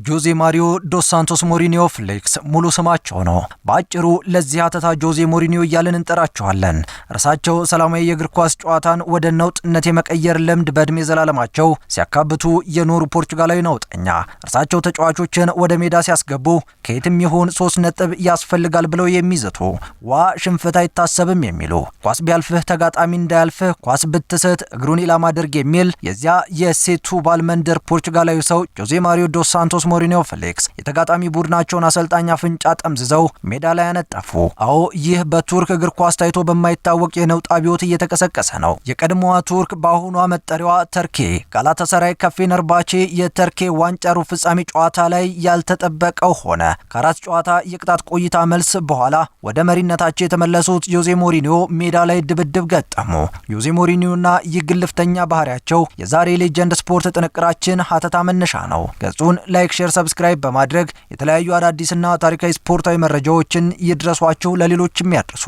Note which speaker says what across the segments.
Speaker 1: ጆዜ ማሪዮ ዶስ ሳንቶስ ሞሪኒዮ ፍሌክስ ሙሉ ስማቸው ነው። በአጭሩ ለዚህ አተታ ጆዜ ሞሪኒዮ እያልን እንጠራቸዋለን። እርሳቸው ሰላማዊ የእግር ኳስ ጨዋታን ወደ ነውጥነት የመቀየር ልምድ በእድሜ ዘላለማቸው ሲያካብቱ የኖሩ ፖርቹጋላዊ ነውጠኛ። እርሳቸው ተጫዋቾችን ወደ ሜዳ ሲያስገቡ ከየትም ይሁን 3 ነጥብ ያስፈልጋል ብለው የሚዘቱ ሽንፈት አይታሰብም የሚሉ ኳስ ቢያልፍህ ተጋጣሚ እንዳያልፍህ ኳስ ብትስት እግሩን ኢላማ አድርግ የሚል የዚያ የሴቱባል መንደር ፖርቹጋላዊ ሰው ጆዜ ማሪዮ ዶስ ሳንቶስ ሞሪኒዮ ፍሌክስ የተጋጣሚ ቡድናቸውን አሰልጣኝ አፍንጫ ጠምዝዘው ሜዳ ላይ ያነጠፉ። አዎ ይህ በቱርክ እግር ኳስ ታይቶ በማይታወቅ የነውጥ አብዮት እየተቀሰቀሰ ነው። የቀድሞዋ ቱርክ በአሁኗ መጠሪያዋ ተርኬ ጋላታሳራይ ከፌነርባቼ የተርኬ ዋንጫ ሩብ ፍጻሜ ጨዋታ ላይ ያልተጠበቀው ሆነ። ከ4 ጨዋታ የቅጣት ቆይታ መልስ በኋላ ወደ መሪነታቸው የተመለሱት ጆዜ ሞሪኒዮ ሜዳ ላይ ድብድብ ገጠሙ። ጆዜ ሞሪኒዮና ይህ ግልፍተኛ ባህሪያቸው የዛሬ ሌጀንድ ስፖርት ጥንቅራችን ሀተታ መነሻ ነው። ገጹን ላይክ፣ ሼር፣ ሰብስክራይብ በማድረግ የተለያዩ አዳዲስና ታሪካዊ ስፖርታዊ መረጃዎችን ይድረሷችሁ፣ ለሌሎችም ያድርሱ።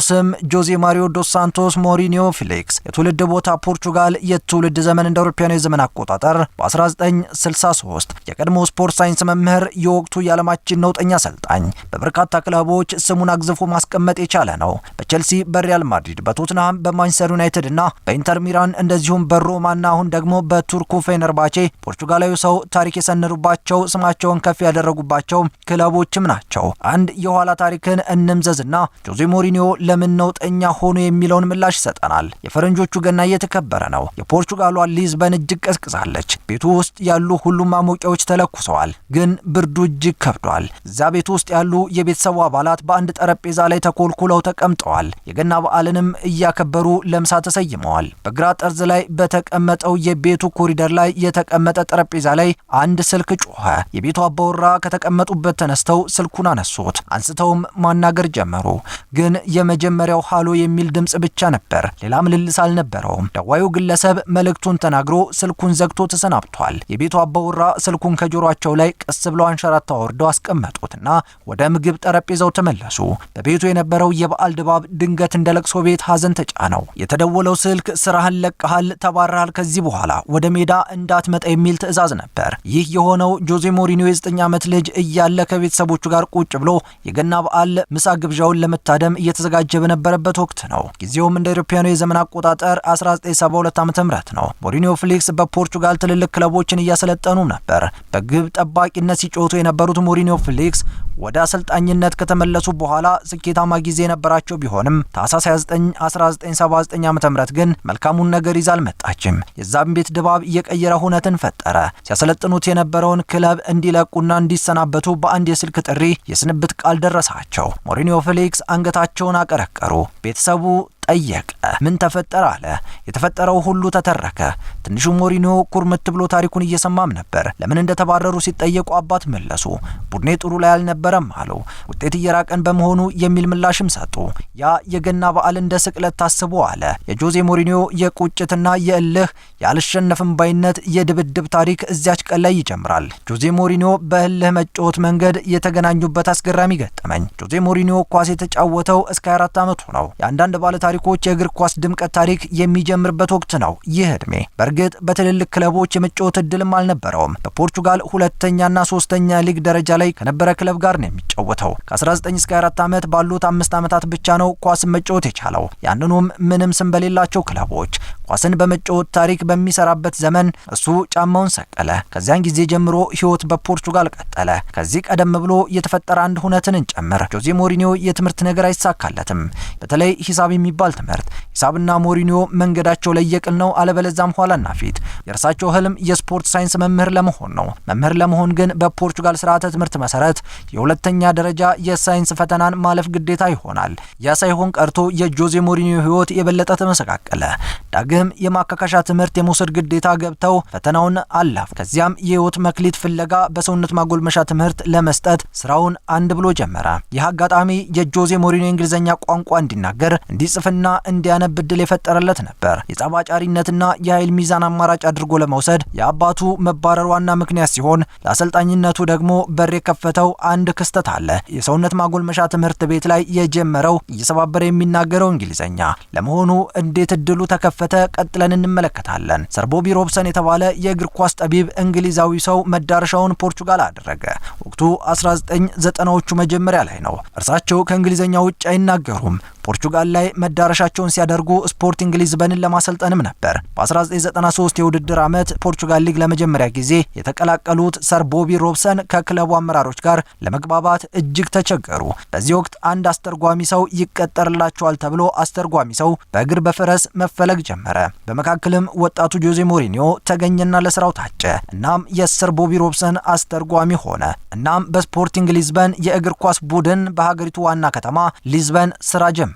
Speaker 1: ስም ጆዜ ማሪዮ ዶስ ሳንቶስ ሞሪኒዮ ፍሌክስ። የትውልድ ቦታ ፖርቹጋል። የትውልድ ዘመን እንደ አውሮፓውያኑ የዘመን አቆጣጠር በ1963። የቀድሞ ስፖርት ሳይንስ መምህር፣ የወቅቱ የዓለማችን ነውጠኛ አሰልጣኝ፣ በበርካታ ክለቦች ስሙን አግዝፎ ማስቀመጥ የቻለ ነው። በቼልሲ፣ በሪያል ማድሪድ፣ በቶትንሃም፣ በማንቸስተር ዩናይትድ እና በኢንተር ሚላን እንደዚሁም በሮማና አሁን ደግሞ በቱርኩ ፌነርባቼ ፖርቹጋላዊ ሰው ታሪክ የሰነዱባቸው ስማቸውን ከፍ ያደረጉባቸው ክለቦችም ናቸው። አንድ የኋላ ታሪክን እንምዘዝና ጆዜ ሞሪኒዮ ለምን ነውጠኛ ሆኖ የሚለውን ምላሽ ይሰጠናል። የፈረንጆቹ ገና እየተከበረ ነው። የፖርቹጋሏ ሊዝበን እጅግ ቀዝቅዛለች። ቤቱ ውስጥ ያሉ ሁሉም ማሞቂያዎች ተለኩሰዋል፣ ግን ብርዱ እጅግ ከብዷል። እዛ ቤቱ ውስጥ ያሉ የቤተሰቡ አባላት በአንድ ጠረጴዛ ላይ ተኮልኩለው ተቀምጠዋል። የገና በዓልንም እያከበሩ ለምሳ ተሰይመዋል። በግራ ጠርዝ ላይ በተቀመጠው የቤቱ ኮሪደር ላይ የተቀመጠ ጠረጴዛ ላይ አንድ ስልክ ጮኸ። የቤቱ አባወራ ከተቀመጡበት ተነስተው ስልኩን አነሱት። አንስተውም ማናገር ጀመሩ። ግን የመጀመሪያው ሃሎ የሚል ድምጽ ብቻ ነበር። ሌላ ምልልስ አልነበረውም። ደዋዩ ግለሰብ መልእክቱን ተናግሮ ስልኩን ዘግቶ ተሰናብቷል። የቤቱ አባወራ ስልኩን ከጆሮአቸው ላይ ቀስ ብለው አንሸራተው አወርደው አስቀመጡትና ወደ ምግብ ጠረጴዛው ተመለሱ። በቤቱ የነበረው የበዓል ድባብ ድንገት እንደ ለቅሶ ቤት ሐዘን ተጫነው። የተደወለው ስልክ ስራህን ለቀሃል፣ ተባረሃል፣ ከዚህ በኋላ ወደ ሜዳ እንዳትመጣ የሚል ትዕዛዝ ነበር። ይህ የሆነው ጆዜ ሞሪኒዮ የ9 ዓመት ልጅ እያለ ከቤተሰቦቹ ጋር ቁጭ ብሎ የገና በዓል ምሳ ግብዣውን ለመታደም እየተዘጋጀ በነበረበት ወቅት ነው። ጊዜውም እንደ አውሮፓውያኑ የዘመን አቆጣጠር 1972 ዓ.ም ነው። ሞሪኒዮ ፍሌክስ በፖርቹጋል ትልልቅ ክለቦችን እያሰለጠኑ ነበር። በግብ ጠባቂነት ሲጮቱ የነበሩት ሞሪኒዮ ፍሌክስ ወደ አሰልጣኝነት ከተመለሱ በኋላ ስኬታማ ጊዜ የነበራቸው ቢሆንም ታህሳስ 29 1979 ዓ.ም ግን መልካሙን ነገር ይዛ አልመጣችም። የዛም ቤት ድባብ እየቀየረ ሁነትን ፈጠረ። ሲያሰለጥኑት የነበረውን ክለብ እንዲለቁና እንዲሰናበቱ በአንድ የስልክ ጥሪ የስንብት ቃል ደረሳቸው። ሞሪኒዮ ፍሌክስ አንገታቸውን አቀረቀሩ። ቤተሰቡ ጠየቀ። ምን ተፈጠረ አለ። የተፈጠረው ሁሉ ተተረከ። ትንሹ ሞሪኒዮ ኩርምት ብሎ ታሪኩን እየሰማም ነበር። ለምን እንደተባረሩ ሲጠየቁ አባት መለሱ። ቡድኔ ጥሩ ላይ አልነበረም አሉ። ውጤት እየራቀን በመሆኑ የሚል ምላሽም ሰጡ። ያ የገና በዓል እንደ ስቅለት ታስቦ አለ። የጆዜ ሞሪኒዮ የቁጭትና የእልህ ያልሸነፍም ባይነት የድብድብ ታሪክ እዚያች ቀን ላይ ይጀምራል። ጆዜ ሞሪኒዮ በእልህ መጫወት መንገድ የተገናኙበት አስገራሚ ገጠመኝ። ጆዜ ሞሪኒዮ ኳስ የተጫወተው እስከ 24 ዓመቱ ነው። የአንዳንድ ባለ ታሪኮች የእግር ኳስ ድምቀት ታሪክ የሚጀምርበት ወቅት ነው ይህ እድሜ። በእርግጥ በትልልቅ ክለቦች የመጫወት እድልም አልነበረውም። በፖርቹጋል 2ኛና 3ኛ ሊግ ደረጃ ላይ ከነበረ ክለብ ጋር ነው የሚጫወተው። ከ19 እስከ 24 ዓመት ባሉት 5 ዓመታት ብቻ ነው ኳስን መጫወት የቻለው። ያንኑም ምንም ስም በሌላቸው ክለቦች ኳስን በመጫወት ታሪክ በሚሰራበት ዘመን እሱ ጫማውን ሰቀለ። ከዚያን ጊዜ ጀምሮ ህይወት በፖርቹጋል ቀጠለ። ከዚህ ቀደም ብሎ የተፈጠረ አንድ ሁነትን እንጨምር። ጆዜ ሞሪኒዮ የትምህርት ነገር አይሳካለትም። በተለይ ሂሳብ የሚባል ትምህርት። ሂሳብና ሞሪኒዮ መንገዳቸው ላይ የቅል ነው፣ አለበለዛም ኋላና ፊት። የእርሳቸው ህልም የስፖርት ሳይንስ መምህር ለመሆን ነው። መምህር ለመሆን ግን በፖርቹጋል ስርዓተ ትምህርት መሰረት የ2ኛ ደረጃ የሳይንስ ፈተናን ማለፍ ግዴታ ይሆናል። ያ ሳይሆን ቀርቶ የጆዜ ሞሪኒዮ ህይወት የበለጠ ተመሰቃቀለ። ዳግም የማካካሻ ትምህርት የመውሰድ ግዴታ ገብተው ፈተናውን አለፉ። ከዚያም የህይወት መክሊት ፍለጋ በሰውነት ማጎልመሻ ትምህርት ለመስጠት ስራውን አንድ ብሎ ጀመረ። ይህ አጋጣሚ የጆዜ ሞሪኒዮ እንግሊዘኛ ቋንቋ እንዲናገር እንዲጽፍ እንዲያይና እንዲያነብ ዕድል የፈጠረለት ነበር። የጸባጫሪነትና የኃይል ሚዛን አማራጭ አድርጎ ለመውሰድ የአባቱ መባረር ዋና ምክንያት ሲሆን ለአሰልጣኝነቱ ደግሞ በር የከፈተው አንድ ክስተት አለ። የሰውነት ማጎልመሻ ትምህርት ቤት ላይ የጀመረው እየሰባበረ የሚናገረው እንግሊዘኛ። ለመሆኑ እንዴት እድሉ ተከፈተ? ቀጥለን እንመለከታለን። ሰር ቦቢ ሮብሰን የተባለ የእግር ኳስ ጠቢብ እንግሊዛዊ ሰው መዳረሻውን ፖርቹጋል አደረገ። ወቅቱ 1990ዎቹ መጀመሪያ ላይ ነው። እርሳቸው ከእንግሊዘኛ ውጭ አይናገሩም። ፖርቹጋል ላይ መዳረሻቸውን ሲያደርጉ ስፖርቲንግ ሊዝበንን ለማሰልጠንም ነበር። በ1993 የውድድር ዓመት ፖርቹጋል ሊግ ለመጀመሪያ ጊዜ የተቀላቀሉት ሰር ቦቢ ሮብሰን ከክለቡ አመራሮች ጋር ለመግባባት እጅግ ተቸገሩ። በዚህ ወቅት አንድ አስተርጓሚ ሰው ይቀጠርላቸዋል ተብሎ አስተርጓሚ ሰው በእግር በፈረስ መፈለግ ጀመረ። በመካከልም ወጣቱ ጆዜ ሞሪኒዮ ተገኘና ለስራው ታጨ። እናም የሰር ቦቢ ሮብሰን አስተርጓሚ ሆነ። እናም በስፖርቲንግ ሊዝበን የእግር ኳስ ቡድን በሀገሪቱ ዋና ከተማ ሊዝበን ስራ ጀመረ።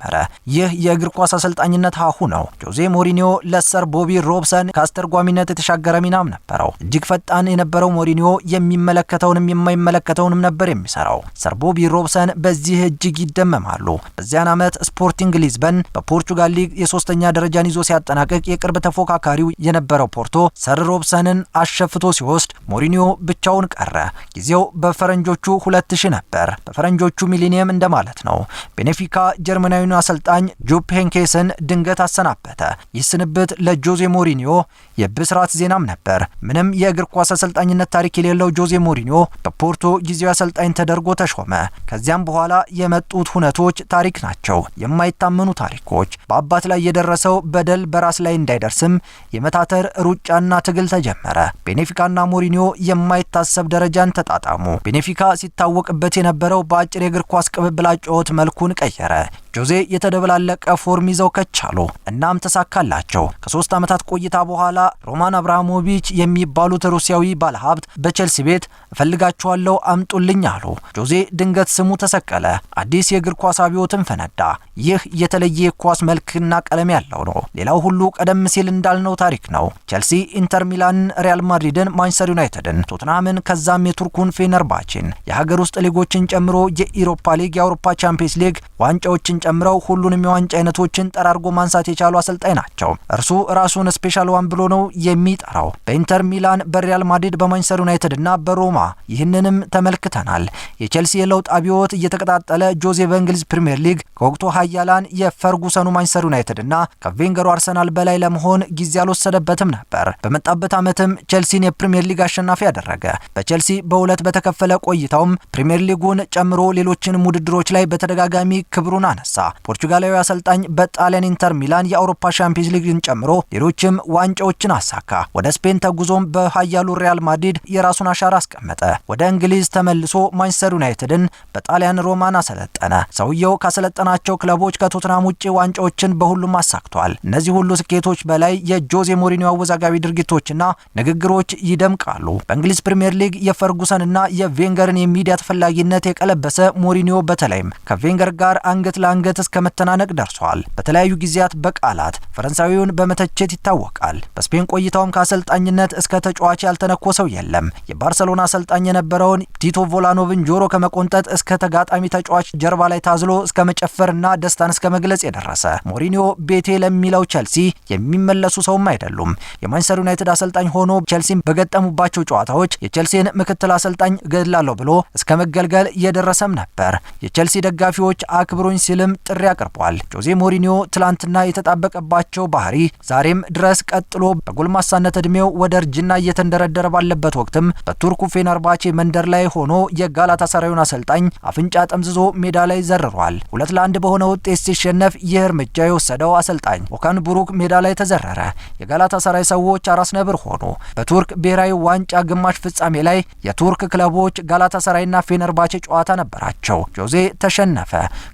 Speaker 1: ይህ የእግር ኳስ አሰልጣኝነት ሀሁ ነው። ጆዜ ሞሪኒዮ ለሰር ቦቢ ሮብሰን ከአስተርጓሚነት የተሻገረ ሚናም ነበረው። እጅግ ፈጣን የነበረው ሞሪኒዮ የሚመለከተውንም የማይመለከተውንም ነበር የሚሰራው። ሰር ቦቢ ሮብሰን በዚህ እጅግ ይደመማሉ። በዚያን ዓመት ስፖርቲንግ ሊዝበን በፖርቹጋል ሊግ የሶስተኛ ደረጃን ይዞ ሲያጠናቅቅ የቅርብ ተፎካካሪው የነበረው ፖርቶ ሰር ሮብሰንን አሸፍቶ ሲወስድ ሞሪኒዮ ብቻውን ቀረ። ጊዜው በፈረንጆቹ 2000 ነበር። በፈረንጆቹ ሚሊኒየም እንደማለት ነው። ቤኔፊካ ጀርመናዊውን አሰልጣኝ ጁፕ ሄንኬስን ድንገት አሰናበተ። ይህ ስንብት ለጆዜ ሞሪኒዮ የብስራት ዜናም ነበር። ምንም የእግር ኳስ አሰልጣኝነት ታሪክ የሌለው ጆዜ ሞሪኒዮ በፖርቶ ጊዜያዊ አሰልጣኝ ተደርጎ ተሾመ። ከዚያም በኋላ የመጡት ሁነቶች ታሪክ ናቸው፣ የማይታመኑ ታሪኮች። በአባት ላይ የደረሰው በደል በራስ ላይ እንዳይደርስም የመታተር ሩጫና ትግል ተጀመረ። ቤኔፊካና ሞሪኒዮ የማይታሰብ ደረጃን ተጣጣሙ። ቤኔፊካ ሲታወቅበት የነበረው በአጭር የእግር ኳስ ቅብብል አጨዋወት መልኩን ቀየረ። ጆዜ የተደበላለቀ ፎርም ይዘው ከቻሉ። እናም ተሳካላቸው። ከ3 ዓመታት ቆይታ በኋላ ሮማን አብራሞቪች የሚባሉት ሩሲያዊ ባለሀብት በቼልሲ ቤት እፈልጋቸዋለሁ አምጡልኝ አሉ። ጆዜ ድንገት ስሙ ተሰቀለ። አዲስ የእግር ኳስ አብዮትን ፈነዳ። ይህ የተለየ ኳስ መልክና ቀለም ያለው ነው። ሌላው ሁሉ ቀደም ሲል እንዳልነው ታሪክ ነው። ቼልሲ ኢንተር ሚላንን፣ ሪያል ማድሪድን፣ ማንቸስተር ዩናይትድን፣ ቶትንሃምን ከዛም የቱርኩን ፌነርባችን የሀገር ውስጥ ሊጎችን ጨምሮ የኢሮፓ ሊግ፣ የአውሮፓ ቻምፒየንስ ሊግ ዋንጫዎችን ጨምረው ሁሉንም የዋንጫ አይነቶችን ጠራርጎ ማንሳት የቻሉ አሰልጣኝ ናቸው። እርሱ ራሱን ስፔሻል ዋን ብሎ ነው የሚጠራው። በኢንተር ሚላን፣ በሪያል ማድሪድ፣ በማንቸስተር ዩናይትድ እና በሮማ ይህንንም ተመልክተናል። የቼልሲ የለውጥ አብዮት እየተቀጣጠለ ጆዜ በእንግሊዝ ፕሪሚየር ሊግ ከወቅቱ ኃያላን የፈርጉሰኑ ማንቸስተር ዩናይትድ እና ከቬንገሩ አርሰናል በላይ ለመሆን ጊዜ አልወሰደበትም ነበር። በመጣበት ዓመትም ቼልሲን የፕሪሚየር ሊግ አሸናፊ ያደረገ። በቼልሲ በሁለት በተከፈለ ቆይታውም ፕሪሚየር ሊጉን ጨምሮ ሌሎችንም ውድድሮች ላይ በተደጋጋሚ ክብሩን አነሳ። ፖርቹጋላዊ አሰልጣኝ በጣሊያን ኢንተር ሚላን የአውሮፓ ቻምፒየንስ ሊግን ጨምሮ ሌሎችም ዋንጫዎችን አሳካ። ወደ ስፔን ተጉዞም በኃያሉ ሪያል ማድሪድ የራሱን አሻራ አስቀመጠ። ወደ እንግሊዝ ተመልሶ ማንቸስተር ዩናይትድን በጣሊያን ሮማን አሰለጠነ። ሰውየው ካሰለጠናቸው ክለቦች ከቶትናም ውጪ ዋንጫዎችን በሁሉም አሳክቷል። እነዚህ ሁሉ ስኬቶች በላይ የጆዜ ሞሪኒዮ አወዛጋቢ ድርጊቶችና ንግግሮች ይደምቃሉ። በእንግሊዝ ፕሪሚየር ሊግ የፈርጉሰንና የቬንገርን የሚዲያ ተፈላጊነት የቀለበሰ ሞሪኒዮ በተለይም ከቬንገር ጋር አንገት ለአንገት እስከ መተናነቅ ደርሷል። በተለያዩ ጊዜያት በቃላት ፈረንሳዊውን በመተቸት ይታወቃል። በስፔን ቆይታውም ከአሰልጣኝነት እስከ ተጫዋች ያልተነኮሰው የለም። የባርሰሎና አሰልጣኝ የነበረውን ቲቶ ቮላኖቭን ጆሮ ከመቆንጠጥ እስከ ተጋጣሚ ተጫዋች ጀርባ ላይ ታዝሎ እስከ መጨፈርና ደስታን እስከ መግለጽ የደረሰ ሞሪኒዮ ቤቴ ለሚለው ቼልሲ የሚመለሱ ሰውም አይደሉም። የማንቸስተር ዩናይትድ አሰልጣኝ ሆኖ ቼልሲን በገጠሙባቸው ጨዋታዎች የቼልሲን ምክትል አሰልጣኝ ገድላለሁ ብሎ እስከ መገልገል የደረሰም ነበር። የቼልሲ ደጋፊዎች አክብሮኝ ሲልም ጥሪ አቅርቧል። ጆዜ ሞሪኒዮ ትላንትና የተጣበቀባቸው ባህሪ ዛሬም ድረስ ቀጥሎ በጎልማሳነት እድሜው ወደ እርጅና እየተንደረደረ ባለበት ወቅትም በቱርኩ ፌነርባቼ መንደር ላይ ሆኖ የጋላታሳራዩን አሰልጣኝ አፍንጫ ጠምዝዞ ሜዳ ላይ ዘርሯል። 2-1 በሆነ ውጤት ሲሸነፍ ይህ እርምጃ የወሰደው አሰልጣኝ ኦካን ቡሩክ ሜዳ ላይ ተዘረረ። የጋላታሳራይ ሰዎች አራስ ነብር ሆኑ። በቱርክ ብሔራዊ ዋንጫ ግማሽ ፍጻሜ ላይ የቱርክ ክለቦች ጋላታሳራይና ፌነርባቼ ጨዋታ ነበራቸው። ጆዜ ተሸነፈ።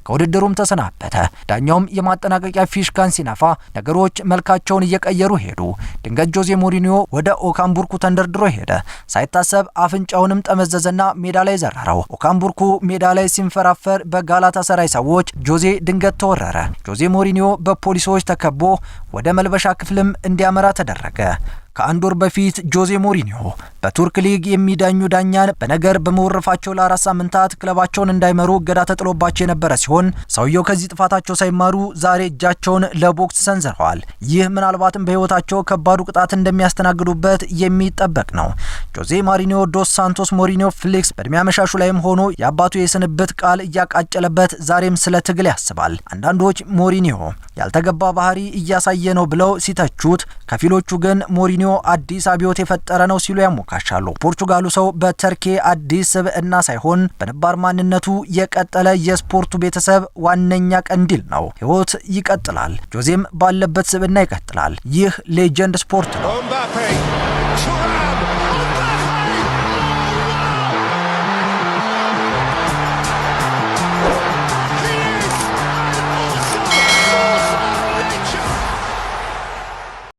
Speaker 1: ከውድድሩም ተሰናበተ። ዳኛውም የማጠናቀቂያ ፊሽካን ሲነፋ ነገሮች መልካቸውን እየቀየሩ ሄዱ። ድንገት ጆዜ ሞሪኒዮ ወደ ኦካን ቡርኩ ተንደርድሮ ሄደ። ሳይታሰብ አፍንጫውንም ጠመዘዘና ሜዳ ላይ ዘረረው። ኦካን ቡርኩ ሜዳ ላይ ሲንፈራፈር በጋላታሳራይ ሰዎች ጆዜ ድንገት ተወረረ። ጆዜ ሞሪኒዮ በፖሊሶች ተከቦ ወደ መልበሻ ክፍልም እንዲያመራ ተደረገ። ከአንድ ወር በፊት ጆዜ ሞሪኒዮ በቱርክ ሊግ የሚዳኙ ዳኛን በነገር በመወረፋቸው ለ4 ሳምንታት ክለባቸውን እንዳይመሩ እገዳ ተጥሎባቸው የነበረ ሲሆን ሰውየው ከዚህ ጥፋታቸው ሳይማሩ ዛሬ እጃቸውን ለቦክስ ሰንዝረዋል። ይህ ምናልባትም በህይወታቸው ከባዱ ቅጣት እንደሚያስተናግዱበት የሚጠበቅ ነው። ጆዜ ማሪኒዮ ዶስ ሳንቶስ ሞሪኒዮ ፊሊክስ በእድሜ አመሻሹ ላይም ሆኖ የአባቱ የስንብት ቃል እያቃጨለበት ዛሬም ስለ ትግል ያስባል። አንዳንዶች ሞሪኒዮ ያልተገባ ባህሪ እያሳየ ነው ብለው ሲተቹት፣ ከፊሎቹ ግን ሞሪኒዮ አዲስ አብዮት የፈጠረ ነው ሲሉ ያሞካሻሉ። ፖርቹጋሉ ሰው በተርኬ አዲስ ስብዕና ሳይሆን በነባር ማንነቱ የቀጠለ የስፖርቱ ቤተሰብ ዋነኛ ቀንዲል ነው። ህይወት ይቀጥላል። ጆዜም ባለበት ስብዕና ይቀጥላል። ይህ ሌጀንድ ስፖርት ነው።